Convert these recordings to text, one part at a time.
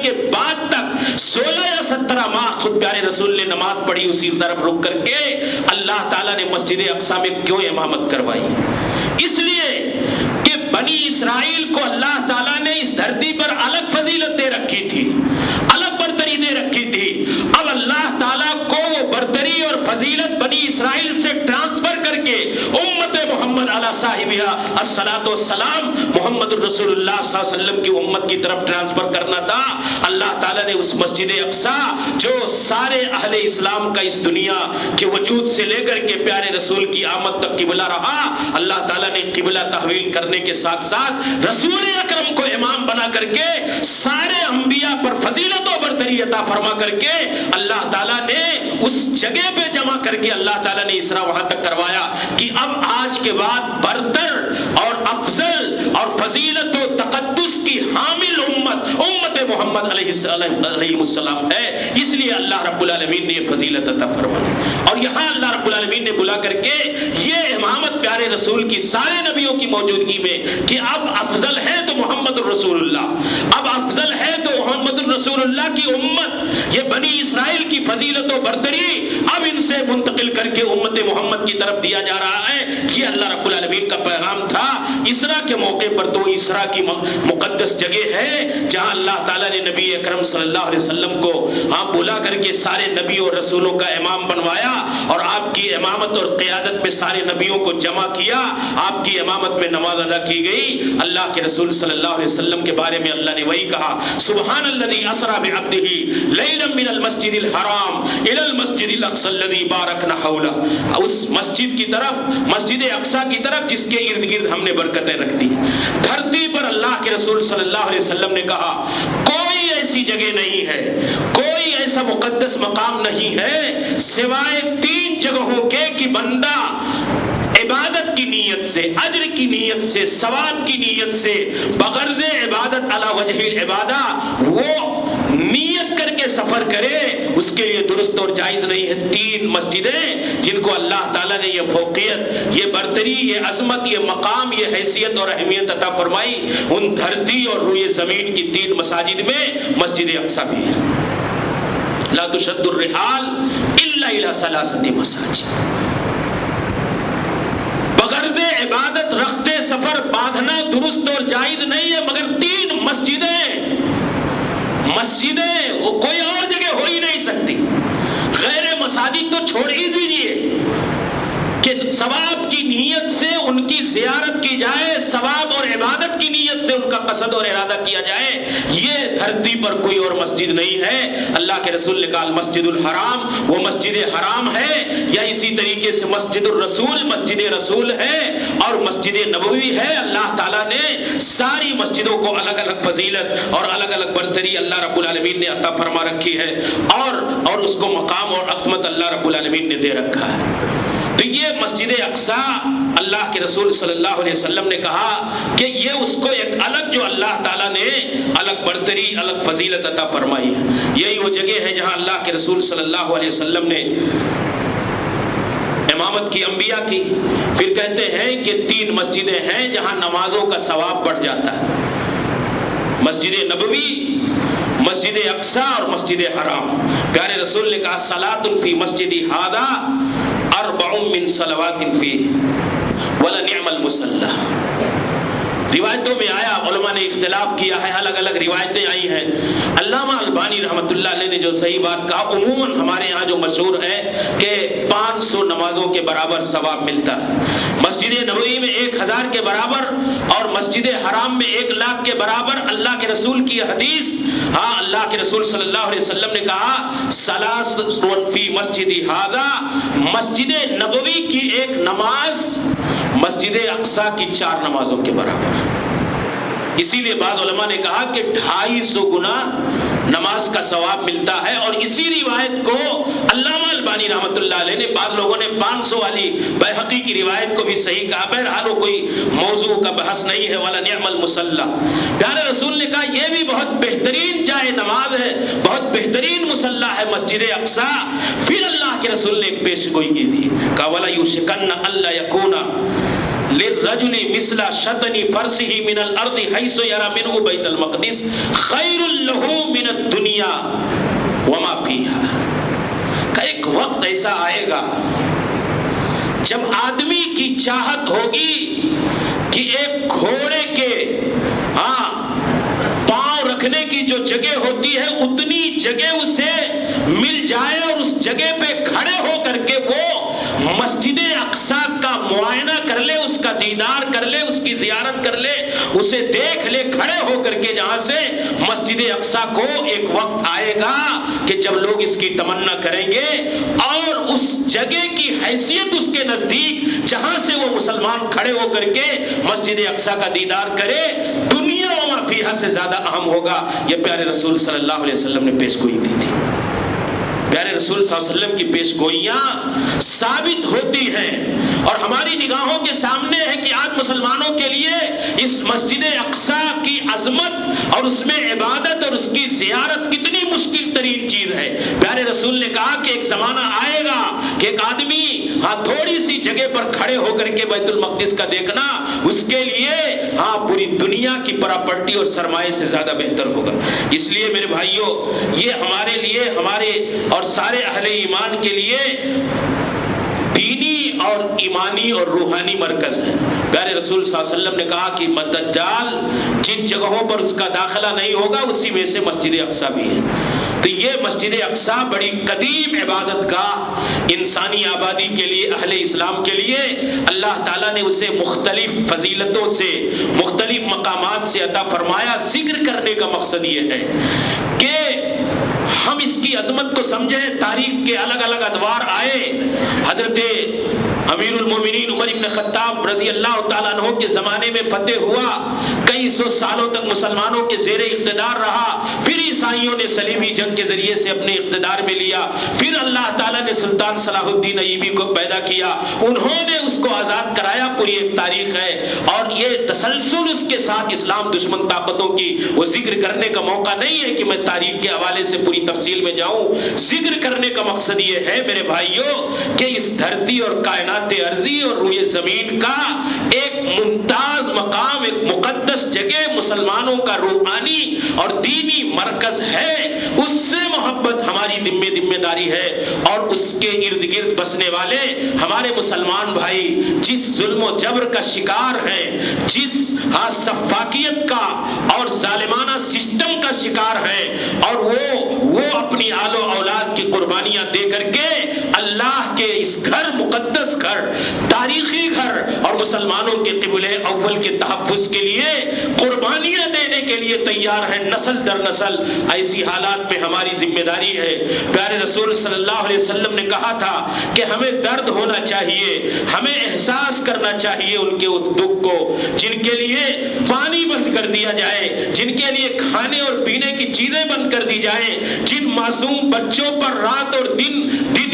کے بعد تک 16 یا 17 ماہ خود پیارے رسول نے نماز پڑھی اسی طرف رک کر کے. اللہ تعالیٰ نے مسجد اقصی میں کیوں امامت کروائی؟ اس لیے کہ بنی اسرائیل کو اللہ تعالیٰ نے اس دھرتی پر الگ فضیلت دے رکھی تھی، الگ برتری دے رکھی تھی. اب اللہ تعالیٰ کو وہ برتری اور فضیلت بنی اسرائیل سے ٹرانسفر کر کے امت محمد علی صاحبہ الصلاۃ والسلام محمد الرسول اللہ صلی اللہ علیہ وسلم کی امت کی طرف ٹرانسفر کرنا تھا. اللہ تعالیٰ نے اس مسجد اقصی جو سارے اہل اسلام کا اس دنیا کے وجود سے لے کر کے پیارے رسول کی آمد تک قبلہ رہا، اللہ تعالیٰ نے قبلہ تحویل کرنے کے ساتھ ساتھ رسول اکرم کو امام بنا کر کے سارے انبیاء پر فضیلت و برتری عطا فرما کر کے اللہ تعالیٰ نے اس جگہ پہ جمع کر کے اللہ تعالیٰ نے اسرا وہاں تک کروایا کہ اب آج کے بعد برتر اور افضل اور فضیلت و تقدس کی حامل امت محمد علیہ السلام ہے. اس لیے اللہ رب العالمین نے یہ فضیلت عطا فرمائی. اور یہاں اللہ رب العالمین نے بلا کر کے یہ امامت پیارے رسول کی سارے نبیوں کی موجودگی میں کہ اب افضل ہے تو محمد الرسول اللہ، اب افضل ہے تو محمد الرسول اللہ کی امت، یہ بنی اسرائیل کی فضیلت و برتری اب ان سے منتقل کر کے امت محمد کی طرف دیا جا رہا ہے. یہ اللہ رب العالمین کا پیغام تھا. اسرا کے موقع پر تو اسرا کی مقدس جگہ ہے جہاں اللہ تعالیٰ نے نبی اکرم صلی اللہ علیہ وسلم کو بلا کر کے سارے نبیوں اور رسولوں کا امام بنوایا اور آپ کی امامت اور قیادت میں سارے نبیوں کو جمع کیا. آپ کی امامت میں نماز ادا کی گئی. اللہ کے رسول صلی اللہ علیہ وسلم کے بارے میں اللہ نے وہی کہا، سبحان الذی اسری بعبدہ لیلا من المسجد الحرام الی المسجد الاقصی الذی بارکنا حولہ. اس مسجد کی طرف، مسجد اقصی کی طرف جس کے ارد گرد ہم نے برکتیں رکھ دی. دھرتی پر اللہ کے رسول صلی اللہ علیہ وسلم نے کہا کوئی ایسی جگہ نہیں ہے، کوئی ایسا مقدس مقام نہیں ہے سوائے 3 جگہوں کے کہ بندہ عبادت کی نیت سے، اجر کی نیت سے، ثواب کی نیت سے، بغرض عبادت علی وجہ العبادہ وہ نیت کر کے سفر کرے، اس کے لیے درست اور جائز نہیں ہے. 3 مسجدیں جن کو اللہ تعالیٰ نے یہ فوقیت، یہ برتری، یہ عظمت، یہ مقام، یہ حیثیت اور اہمیت عطا فرمائی، ان دھرتی اور روئے زمین کی 3 مساجد میں مسجد اقصی بھی ہے. لا تشد الرحال الا الى 3 مساجد. بغرض عبادت رختے سفر باندھنا درست اور جائز نہیں ہے، مگر 3 مسجدیں وہ کوئی اور جگہ ہو ہی نہیں سکتی. غیر مساجد تو چھوڑ ہی دیجیے کہ ثواب کی نیت سے ان کی زیارت کی جائے، ثواب اور عبادت کی نیت سے ان کا قصد اور ارادہ کیا جائے. یہ دھرتی پر کوئی اور مسجد نہیں ہے. اللہ کے رسول نے کہا المسجد الحرام، وہ مسجد حرام ہے، یا اسی طریقے سے مسجد الرسول، مسجد رسول ہے، اور مسجد نبوی ہے. اللہ تعالیٰ نے ساری مسجدوں کو الگ الگ فضیلت اور الگ الگ برتری اللہ رب العالمین نے عطا فرما رکھی ہے، اور اس کو مقام اور عظمت اللہ رب العالمین نے دے رکھا ہے. تو یہ مسجد اقصی اللہ کے رسول صلی اللہ علیہ وسلم نے کہا کہ یہ اس کو ایک الگ جو اللہ تعالیٰ نے الگ برتری، الگ فضیلت عطا فرمائی ہے. یہی وہ جگہ ہے جہاں اللہ کے رسول صلی اللہ علیہ وسلم نے امامت کی، انبیاء کی. پھر کہتے ہیں کہ 3 مسجدیں ہیں جہاں نمازوں کا ثواب بڑھ جاتا ہے، مسجد نبوی، مسجد اقصی اور مسجد حرام. پیارے رسول نے کہا صلاۃ فی مسجدی ھذا 4 من صلوات فی ولنعم المصلی. روایتوں میں آیا، علماء نے اختلاف کیا ہے، الگ الگ روایتیں آئی ہیں. علامہ البانی رحمۃ اللہ علیہ نے جو صحیح بات کہا، عموماً ہمارے ہاں جو مشہور ہے کہ 500 نمازوں کے برابر ثواب ملتا ہے. مسجد نبوی میں 1000 کے برابر اور مسجد حرام میں 1,00,000 کے برابر. اللہ کے رسول کی حدیث، اللہ کے رسول صلی اللہ علیہ وسلم نے کہا صلاۃ فی مسجدی ھذا، مسجد نبوی کی 1 نماز مسجد اقصی کی 4 نمازوں کے برابر. اسی لیے بعض علماء نے کہا کہ 250 گنا نماز کا ثواب ملتا ہے. اور اسی روایت کو علامہ البانی رحمۃ اللہ علیہ نے، بعض لوگوں نے 500 والی بیہقی کی روایت کو بھی صحیح کہا. بہرحال وہ کوئی موضوع کا بحث نہیں ہے. ولا نعم المصلی. پیارے رسول نے کہا یہ بھی بہت بہترین جائے نماز ہے، بہت بہترین مصلی ہے مسجد اقصی. پھر اللہ کے رسول نے ایک پیش گوئی کی تھی، کہا ولا یوشکن الا یکون للرجل مثل شطن فرسه من الارض حيث يرى منه بيت المقدس خير له من الدنیا وما فیہا، کہ ایک وقت ایسا آئے گا جب آدمی کی چاہت ہوگی کہ ایک گھوڑے کے پاؤں رکھنے کی جو جگہ ہوتی ہے اتنی جگہ اسے مل جائے اور اس جگہ پہ کھڑے ہو کر کے وہ مسجد اقصی کا معائنہ کر لے، اس کا دیدار کر لے، اس کی زیارت کر لے، اسے دیکھ لے کھڑے ہو کر کے، جہاں سے مسجد اقصی کو ایک وقت آئے گا کہ جب لوگ اس کی تمنا کریں گے اور اس جگہ کی حیثیت اس کے نزدیک جہاں سے وہ مسلمان کھڑے ہو کر کے مسجد اقصی کا دیدار کرے، دنیا وما فیہا سے زیادہ اہم ہوگا۔ یہ پیارے رسول صلی اللہ علیہ وسلم نے پیش گوئی دی تھی۔ پیارے رسول صلی اللہ علیہ وسلم کی پیش گوئیاں ثابت ہوتی ہیں اور ہماری نگاہوں کے سامنے ہے کہ آج مسلمانوں کے لیے اس مسجد اقصی کی عظمت اور اس میں عبادت اور اس کی زیارت کتنی مشکل ترین چیز ہے۔ پیارے رسول نے کہا کہ ایک زمانہ آئے گا کہ ایک آدمی تھوڑی سی جگہ پر کھڑے ہو کر کے بیت المقدس کا دیکھنا اس کے لیے پوری دنیا کی پراپرٹی اور سرمایے سے زیادہ بہتر ہوگا۔ اس لیے میرے بھائیوں، یہ ہمارے لیے، ہمارے اور سارے اہل ایمان کے لیے دینی اور ایمانی اور روحانی مرکز ہے۔ پیارے رسول صلی اللہ علیہ وسلم نے کہا کہ دجال جن جگہوں پر اس کا داخلہ نہیں ہوگا اسی میں سے مسجد اقصی بھی ہے۔ تو یہ مسجد اقصی بڑی قدیم عبادت گاہ انسانی آبادی کے لیے، اہل اسلام کے لیے اللہ تعالیٰ نے اسے مختلف فضیلتوں سے، مختلف مقامات سے عطا فرمایا۔ ذکر کرنے کا مقصد یہ ہے کہ ہم اس کی عظمت کو سمجھیں۔ تاریخ کے الگ الگ ادوار آئے، حضرت امیر المومنین عمر بن خطاب رضی اللہ تعالیٰ عنہ کے زمانے میں فتح ہوا، کئی سو سالوں تک مسلمانوں کے زیر اقتدار رہا، پھر عیسائیوں نے صلیبی جنگ کے ذریعے سے اپنے اقتدار میں لیا، پھر اللہ تعالیٰ نے سلطان صلاح الدین ایوبی کو پیدا کیا، انہوں نے اس کو آزاد کرایا۔ پوری ایک تاریخ ہے اور یہ تسلسل اس کے ساتھ اسلام دشمن طاقتوں کی وہ ذکر کرنے کا موقع نہیں ہے کہ میں تاریخ کے حوالے سے پوری تفصیل میں جاؤں۔ ذکر کرنے کا مقصد یہ ہے میرے بھائیوں کہ اس دھرتی اور کائنات ارضی اور روئے زمین کا ایک ممتاز مقام، ایک مقدس جگہ مسلمانوں کا روحانی اور دینی مرکز ہے، اس سے محبت ہماری ذمہ داری ہے۔ اور اس کے ارد گرد بسنے والے ہمارے مسلمان بھائی جس ظلم و جبر کا شکار ہیں، جس سفاکیت کا اور ظالمانہ سسٹم کا شکار ہیں، اور وہ اپنی آل و اولاد کی قربانیاں دے کر کے اللہ کے اس گھر، مقدس گھر، تاریخی گھر اور مسلمانوں کے قبلہ اول کے تحفظ کے لیے قربانیاں دینے کے لیے تیار ہیں، نسل در نسل۔ ایسی حالات میں ہماری ذمہ داری ہے۔ پیارے رسول صلی اللہ علیہ وسلم نے کہا تھا کہ ہمیں درد ہونا چاہیے، ہمیں احساس کرنا چاہیے ان کے اس دکھ کو، جن کے لیے پانی بند کر دیا جائے، جن کے لیے کھانے اور پینے کی چیزیں بند کر دی جائیں، جن معصوم بچوں پر رات اور دن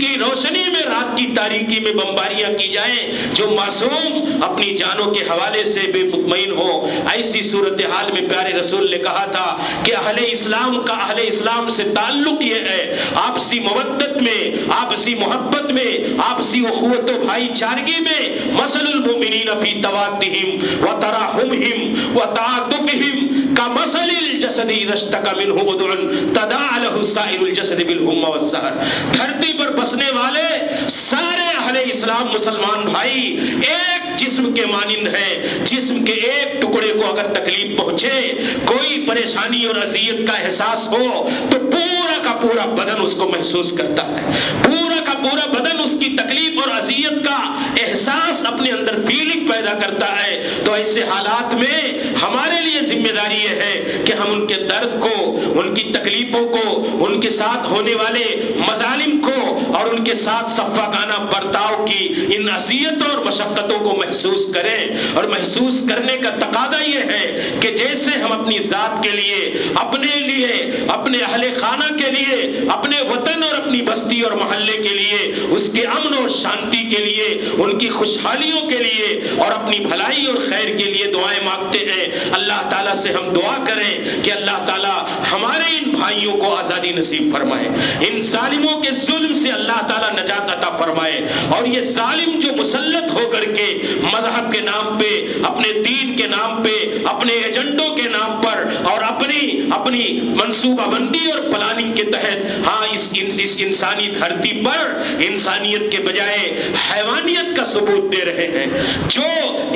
کی روشنی میں، رات کی تاریکی میں بمباریاں کی جائیں، جو معصوم اپنی جانوں کے حوالے سے بے مطمئن ہو۔ ایسی صورتحال میں پیارے رسول نے کہا تھا کہ اہل اسلام کا، اہل اسلام سے تعلق یہ ہے آپسی مودت میں، آپسی محبت میں، آپسی اخوت و بھائی چارگی میں، مثل المؤمنین فی توادہم وتراحمہم وتعاطفہم کمثل الجسد اذا اشتکى منہ عضو تداعى له سائر الجسد بالہم والسہر۔ دھرتی پر بسنے والے سارے اہل اسلام مسلمان بھائی ایک جسم کے مانند ہیں۔ جسم کے ایک ٹکڑے کو اگر تکلیف پہنچے، کوئی پریشانی اور اذیت کا احساس ہو تو پورا کا پورا بدن اس کو محسوس کرتا ہے، پورا کا پورا بدن اس کی تکلیف اور اذیت کا احساس اپنے اندر فیلنگ پیدا کرتا ہے۔ تو ایسے حالات میں ہمارے لیے ذمہ داری یہ ہے کہ ہم ان کے درد کو، ان کی تکلیفوں کو، ان کے ساتھ ہونے والے مظالم کو اور ان کے ساتھ شفقانہ برتاؤ کی ان اذیتوں اور مشقتوں کو محسوس کریں۔ اور محسوس کرنے کا تقاضا یہ ہے کہ جیسے ہم اپنی ذات کے لیے، اپنے لیے، اپنے اہل خانہ کے لیے، اپنے وطن اور اپنی بستی اور محلے کے لیے اس کے کے امن اور شانتی کے لیے، ان کی خوشحالیوں کے لیے اور اپنی بھلائی اور خیر کے لیے دعائیں مانگتے ہیں۔ اللہ تعالیٰ سے ہم دعا کریں کہ اللہ تعالیٰ ہمارے ان بھائیوں کو آزادی نصیب فرمائے، ان ظالموں کے ظلم سے اللہ تعالیٰ نجات عطا فرمائے، اور یہ ظالم جو مسلط ہو کر کے مذہب کے نام پہ، اپنے دین کے نام پہ، اپنے ایجنڈوں کے نام پر اور اپنی منصوبہ بندی اور پلاننگ کے تحت اس انسانی دھرتی پر انسانیت کے بجائے حیوانیت کا ثبوت دے رہے ہیں، جو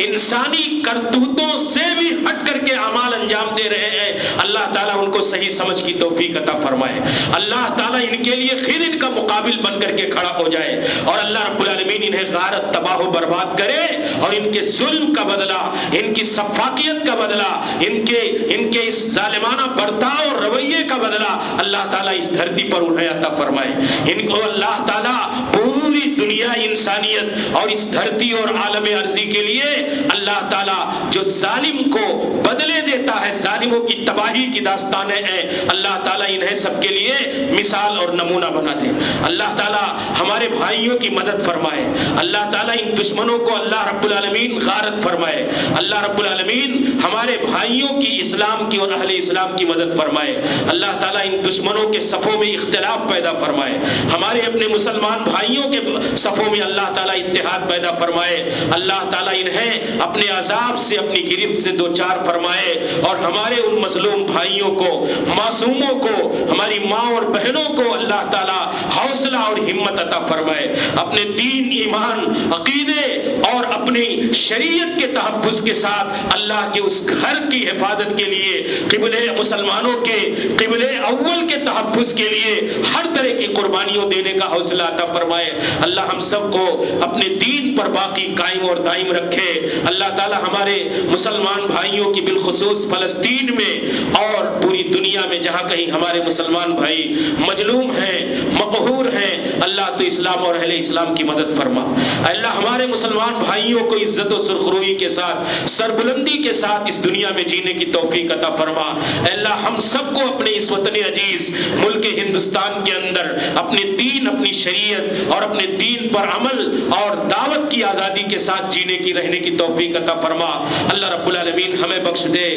انسانی کرتوتوں سے بھی ہٹ کر کے اعمال انجام دے رہے ہیں، اللہ تعالیٰ ان کو صحیح سمجھ کی توفیق عطا فرمائے، اللہ تعالیٰ ان کے لیے خود ان کا مقابل بن کر کے کھڑا ہو جائے، اور اللہ رب العالمین انہیں غارت تباہ و برباد کرے، اور ان کے ظلم کا بدلہ، ان کی سفاکیت کا بدلہ، ان کے اس ظالمانہ برتاؤ اور رویے کا بدلہ اللہ تعالیٰ اس دھرتی پر انہیں عطا فرمائے۔ ان کو اللہ تعالیٰ پوری دنیا انسانیت اور اس دھرتی اور عالم ارضی کے لیے اللہ تعالیٰ جو ظالم کو بدلے دیتا ہے، ظالموں کی تباہی کی داستانیں ہیں، اللہ تعالیٰ انہیں سب کے لیے مثال اور نمونہ بنا دے۔ اللہ تعالیٰ ہمارے بھائیوں کی مدد فرمائے، اللہ تعالیٰ ان دشمنوں کو اللہ رب العالمین غارت فرمائے، اللہ رب العالمین ہمارے بھائیوں کی، اسلام کی اور اہل اسلام کی مدد فرمائے، اللہ تعالیٰ ان دشمنوں کے صفوں میں اختلاف پیدا فرمائے، ہمارے اپنے مسلمان بھائیوں کے صفوں میں اللہ تعالیٰ اتحاد پیدا فرمائے، اللہ تعالیٰ انہیں اپنے عذاب سے، اپنی گرفت سے دوچار فرمائے، اور ہمارے ان مظلوم بھائیوں کو، معصوموں کو، ہماری ماں اور بہنوں کو اللہ تعالیٰ حوصلہ اور ہمت عطا فرمائے، اپنے دین، ایمان، عقیدے اور اپنی شریعت کے تحفظ کے ساتھ اللہ کے اس گھر کی حفاظت کے لیے، قبلے مسلمانوں کے قبلے اول کے تحفظ کے لیے ہر طرح کی قربانیوں دینے کا حوصلہ عطا فرمائے۔ اللہ ہم سب کو اپنے دین پر باقی قائم اور دائم رکھے۔ اللہ تعالی ہمارے مسلمان بھائیوں کی بالخصوص فلسطین میں اور پوری دنیا میں جہاں کہیں ہمارے مسلمان بھائی مظلوم ہیں، مقہور ہیں، اللہ تو اسلام اور اہل اسلام کی مدد فرما۔ اللہ ہمارے مسلمان بھائیوں کو عزت و سرخروئی کے ساتھ، سربلندی کے ساتھ اس دنیا میں جینے کی توفیق عطا فرما۔ اللہ ہم سب کو اپنے اس وطن عزیز ملک ہندوستان کے اندر اپنے دین، اپنی شریعت اور اپنے دین پر عمل اور دعوت کی آزادی کے ساتھ جینے کی، رہنے کی توفیق عطا فرما۔ اللہ رب العالمین ہمیں بخش دے،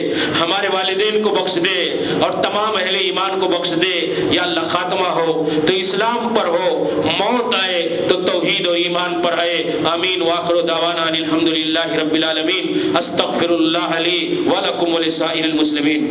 ہمارے والدین کو بخش دے، اور تمام اہل ایمان کو بخش دے۔ یا اللہ خاتمہ ہو تو اسلام پر ہو، موت آئے تو توحید اور ایمان پر آئے۔ آمین وآخر دعوانا الحمدللہ رب العالمین۔ استغفر اللہ لی ولکم ولسائر المسلمین۔